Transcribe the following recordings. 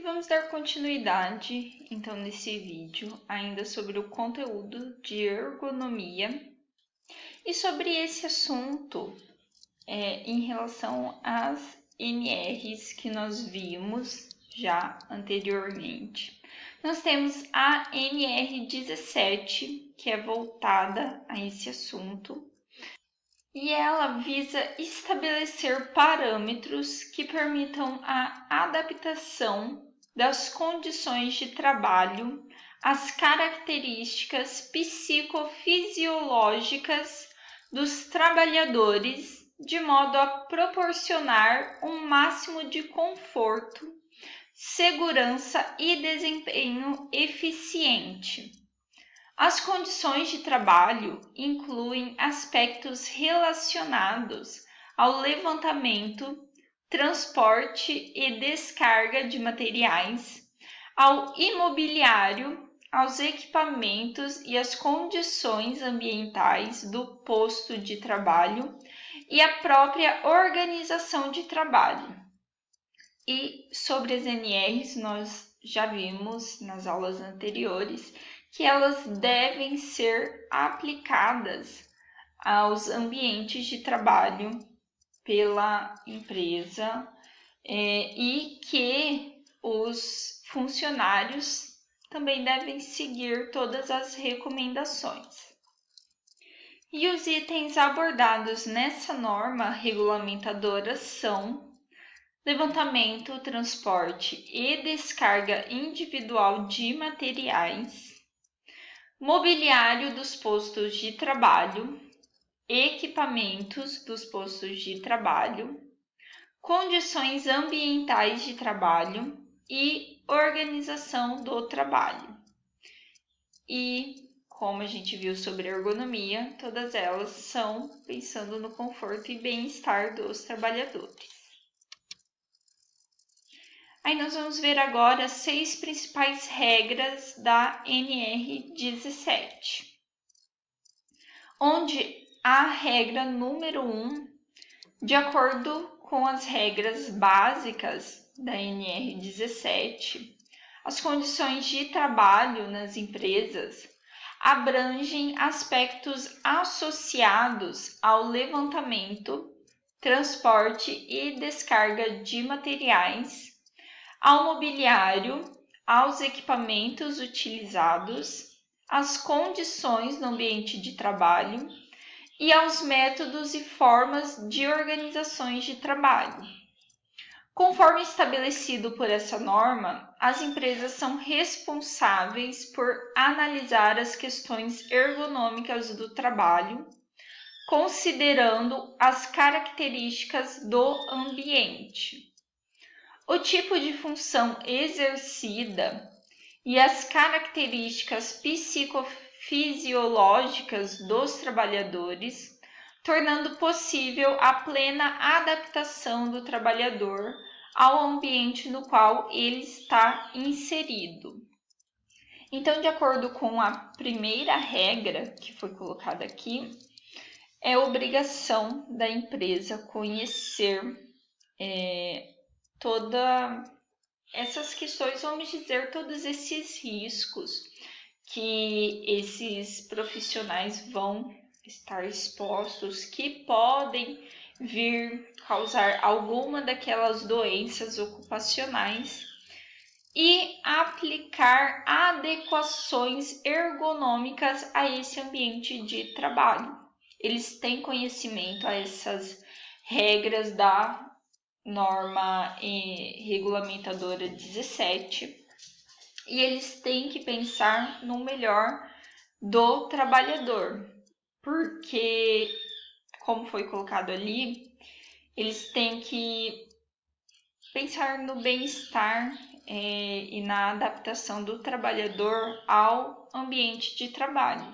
vamos dar continuidade, então, nesse vídeo, ainda sobre o conteúdo de ergonomia e sobre esse assunto em relação às NRs que nós vimos já anteriormente. Nós temos a NR17, que é voltada a esse assunto, e ela visa estabelecer parâmetros que permitam a adaptação das condições de trabalho às características psicofisiológicas dos trabalhadores, de modo a proporcionar um máximo de conforto, segurança e desempenho eficiente. As condições de trabalho incluem aspectos relacionados ao levantamento, transporte e descarga de materiais, ao imobiliário, aos equipamentos e às condições ambientais do posto de trabalho e à própria organização de trabalho. E sobre as NRs, nós já vimos nas aulas anteriores que elas devem ser aplicadas aos ambientes de trabalho pela empresa e que os funcionários também devem seguir todas as recomendações. E os itens abordados nessa norma regulamentadora são levantamento, transporte e descarga individual de materiais, mobiliário dos postos de trabalho, equipamentos dos postos de trabalho, condições ambientais de trabalho e organização do trabalho. E, como a gente viu sobre ergonomia, todas elas são pensando no conforto e bem-estar dos trabalhadores. Aí nós vamos ver agora as 6 principais regras da NR17, onde a regra número 1, de acordo com as regras básicas da NR17, as condições de trabalho nas empresas abrangem aspectos associados ao levantamento, transporte e descarga de materiais, ao mobiliário, aos equipamentos utilizados, às condições no ambiente de trabalho e aos métodos e formas de organizações de trabalho. Conforme estabelecido por essa norma, as empresas são responsáveis por analisar as questões ergonômicas do trabalho, considerando as características do ambiente, o tipo de função exercida e as características psicofisiológicas dos trabalhadores, tornando possível a plena adaptação do trabalhador ao ambiente no qual ele está inserido. Então, de acordo com a primeira regra que foi colocada aqui, é obrigação da empresa conhecer todas essas questões, vamos dizer, todos esses riscos que esses profissionais vão estar expostos, que podem vir causar alguma daquelas doenças ocupacionais e aplicar adequações ergonômicas a esse ambiente de trabalho. Eles têm conhecimento a essas regras da norma regulamentadora 17 e eles têm que pensar no melhor do trabalhador, porque, como foi colocado ali, eles têm que pensar no bem-estar e na adaptação do trabalhador ao ambiente de trabalho.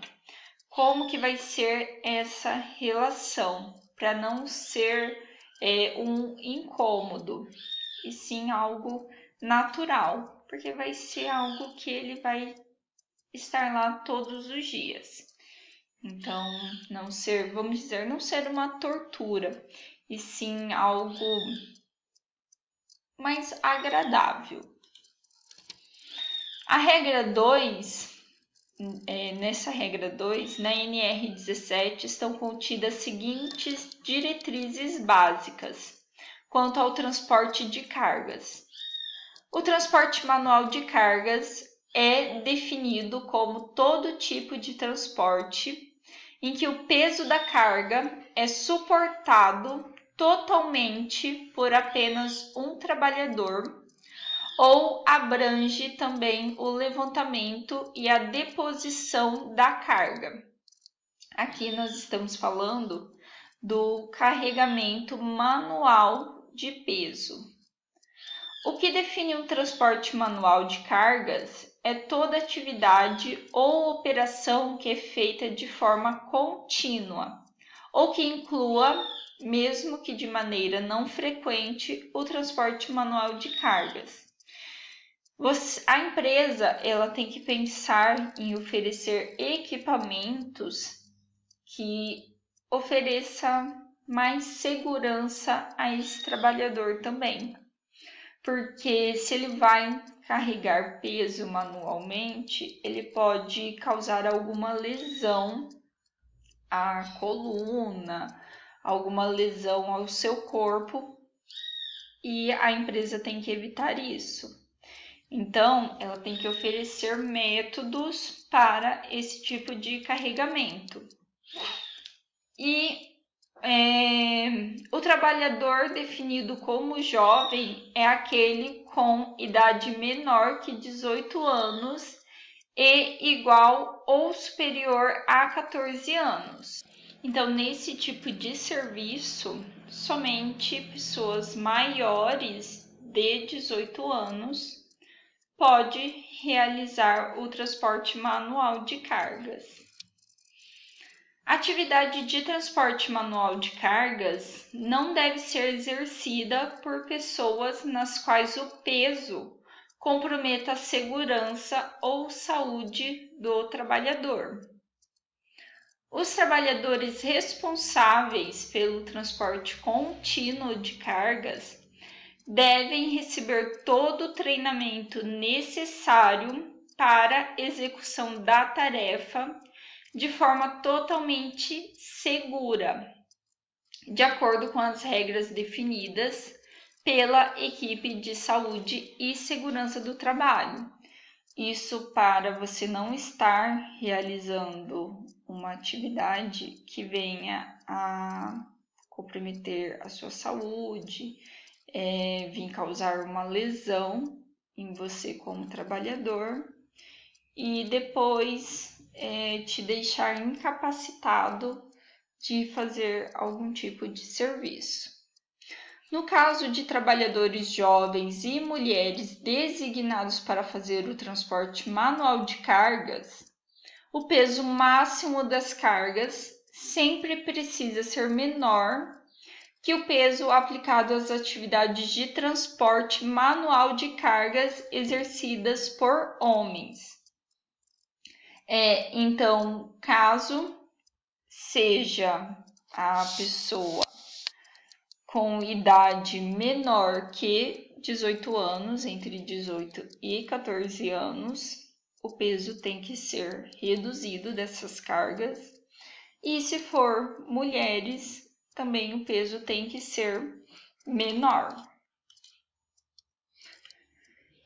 Como que vai ser essa relação, para não ser um incômodo, e sim algo natural, porque vai ser algo que ele vai estar lá todos os dias. Então, não ser, vamos dizer, não ser uma tortura, e sim algo mais agradável. A regra 2, nessa regra 2, na NR 17, estão contidas as seguintes diretrizes básicas quanto ao transporte de cargas. O transporte manual de cargas é definido como todo tipo de transporte em que o peso da carga é suportado totalmente por apenas um trabalhador ou abrange também o levantamento e a deposição da carga. Aqui nós estamos falando do carregamento manual de peso. O que define um transporte manual de cargas é toda atividade ou operação que é feita de forma contínua, ou que inclua, mesmo que de maneira não frequente, o transporte manual de cargas. A empresa ela tem que pensar em oferecer equipamentos que ofereça mais segurança a esse trabalhador também. Porque se ele vai carregar peso manualmente, ele pode causar alguma lesão à coluna, alguma lesão ao seu corpo, e a empresa tem que evitar isso. Então, ela tem que oferecer métodos para esse tipo de carregamento. E o trabalhador definido como jovem é aquele com idade menor que 18 anos e igual ou superior a 14 anos. Então, nesse tipo de serviço, somente pessoas maiores de 18 anos podem realizar o transporte manual de cargas. A atividade de transporte manual de cargas não deve ser exercida por pessoas nas quais o peso comprometa a segurança ou saúde do trabalhador. Os trabalhadores responsáveis pelo transporte contínuo de cargas devem receber todo o treinamento necessário para a execução da tarefa de forma totalmente segura, de acordo com as regras definidas pela equipe de saúde e segurança do trabalho. Isso para você não estar realizando uma atividade que venha a comprometer a sua saúde, vir causar uma lesão em você como trabalhador e depois te deixar incapacitado de fazer algum tipo de serviço. No caso de trabalhadores jovens e mulheres designados para fazer o transporte manual de cargas, o peso máximo das cargas sempre precisa ser menor que o peso aplicado às atividades de transporte manual de cargas exercidas por homens. Então, caso seja a pessoa com idade menor que 18 anos, entre 18 e 14 anos, o peso tem que ser reduzido dessas cargas. E se for mulheres, também o peso tem que ser menor.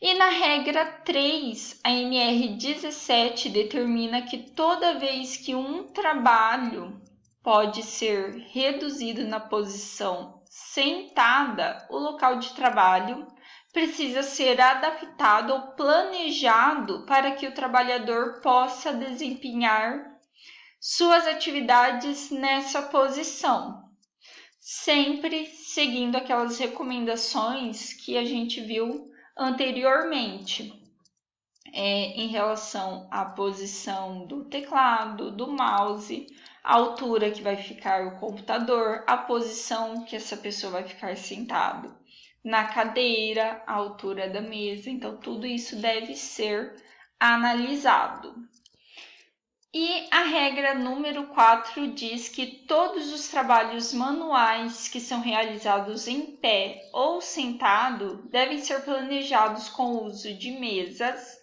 E na regra 3, a NR 17 determina que toda vez que um trabalho pode ser reduzido na posição sentada, o local de trabalho precisa ser adaptado ou planejado para que o trabalhador possa desempenhar suas atividades nessa posição, sempre seguindo aquelas recomendações que a gente viu anteriormente, em relação à posição do teclado, do mouse, a altura que vai ficar o computador, a posição que essa pessoa vai ficar sentado na cadeira, a altura da mesa. Então, tudo isso deve ser analisado. E a regra número 4 diz que todos os trabalhos manuais que são realizados em pé ou sentado devem ser planejados com o uso de mesas,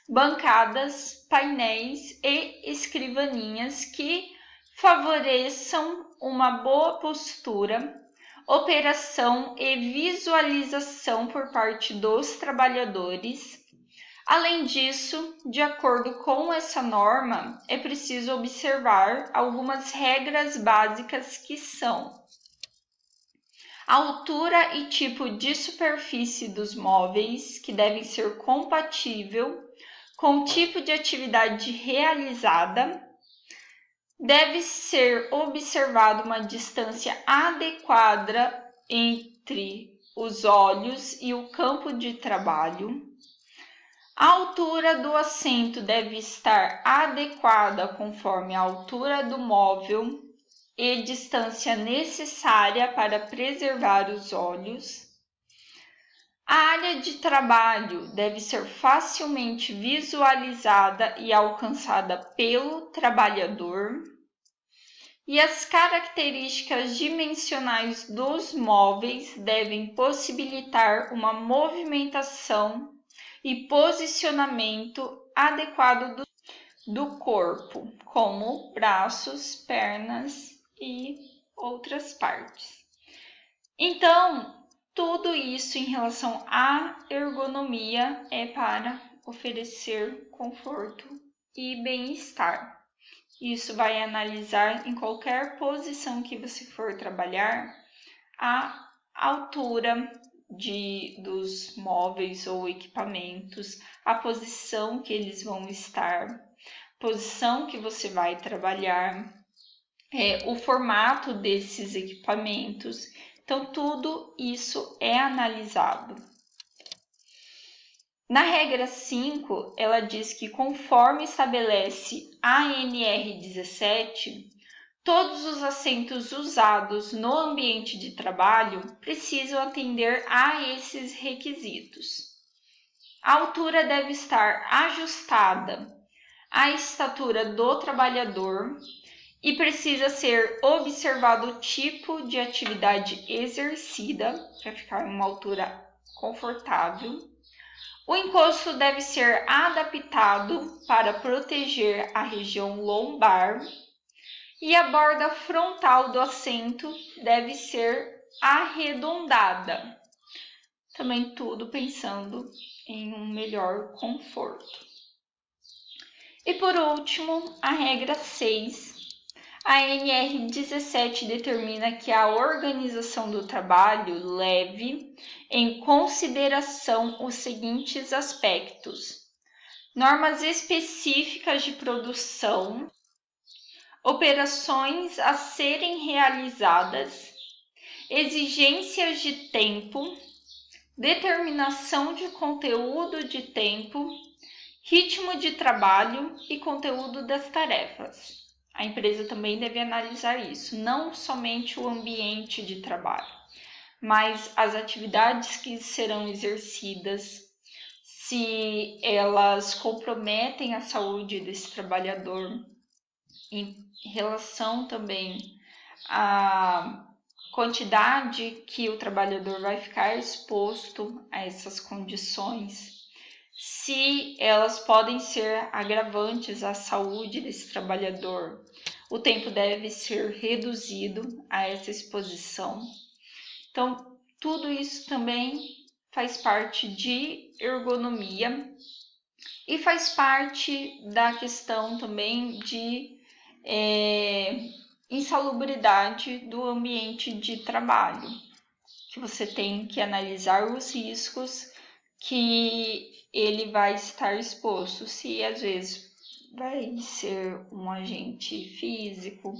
bancadas, painéis e escrivaninhas que favoreçam uma boa postura, operação e visualização por parte dos trabalhadores. Além disso, de acordo com essa norma, é preciso observar algumas regras básicas que são: a altura e tipo de superfície dos móveis, que devem ser compatível com o tipo de atividade realizada. Deve ser observada uma distância adequada entre os olhos e o campo de trabalho. A altura do assento deve estar adequada conforme a altura do móvel e distância necessária para preservar os olhos. A área de trabalho deve ser facilmente visualizada e alcançada pelo trabalhador. E as características dimensionais dos móveis devem possibilitar uma movimentação e posicionamento adequado do corpo, como braços, pernas e outras partes. Então, tudo isso em relação à ergonomia é para oferecer conforto e bem-estar. Isso vai analisar em qualquer posição que você for trabalhar a altura dos móveis ou equipamentos, a posição que eles vão estar, posição que você vai trabalhar, o formato desses equipamentos. Então, tudo isso é analisado. Na regra 5, ela diz que, conforme estabelece a ANR 17, todos os assentos usados no ambiente de trabalho precisam atender a esses requisitos. A altura deve estar ajustada à estatura do trabalhador e precisa ser observado o tipo de atividade exercida para ficar em uma altura confortável. O encosto deve ser adaptado para proteger a região lombar e a borda frontal do assento deve ser arredondada. Também tudo pensando em um melhor conforto. E por último, a regra 6. A ANR 17 determina que a organização do trabalho leve em consideração os seguintes aspectos: normas específicas de produção, operações a serem realizadas, exigências de tempo, determinação de conteúdo de tempo, ritmo de trabalho e conteúdo das tarefas. A empresa também deve analisar isso, não somente o ambiente de trabalho, mas as atividades que serão exercidas, se elas comprometem a saúde desse trabalhador, em relação também à quantidade que o trabalhador vai ficar exposto a essas condições, se elas podem ser agravantes à saúde desse trabalhador. O tempo deve ser reduzido a essa exposição. Então, tudo isso também faz parte de ergonomia e faz parte da questão também de insalubridade do ambiente de trabalho, que você tem que analisar os riscos que ele vai estar exposto, se às vezes vai ser um agente físico,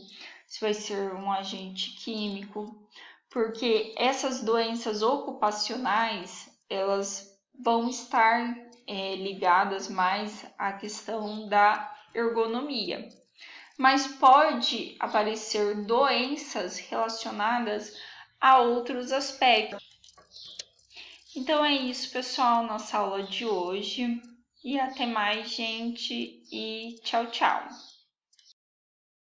se vai ser um agente químico, porque essas doenças ocupacionais, elas vão estar ligadas mais à questão da ergonomia. Mas pode aparecer doenças relacionadas a outros aspectos. Então é isso, pessoal, nossa aula de hoje. E até mais, gente, e tchau, tchau!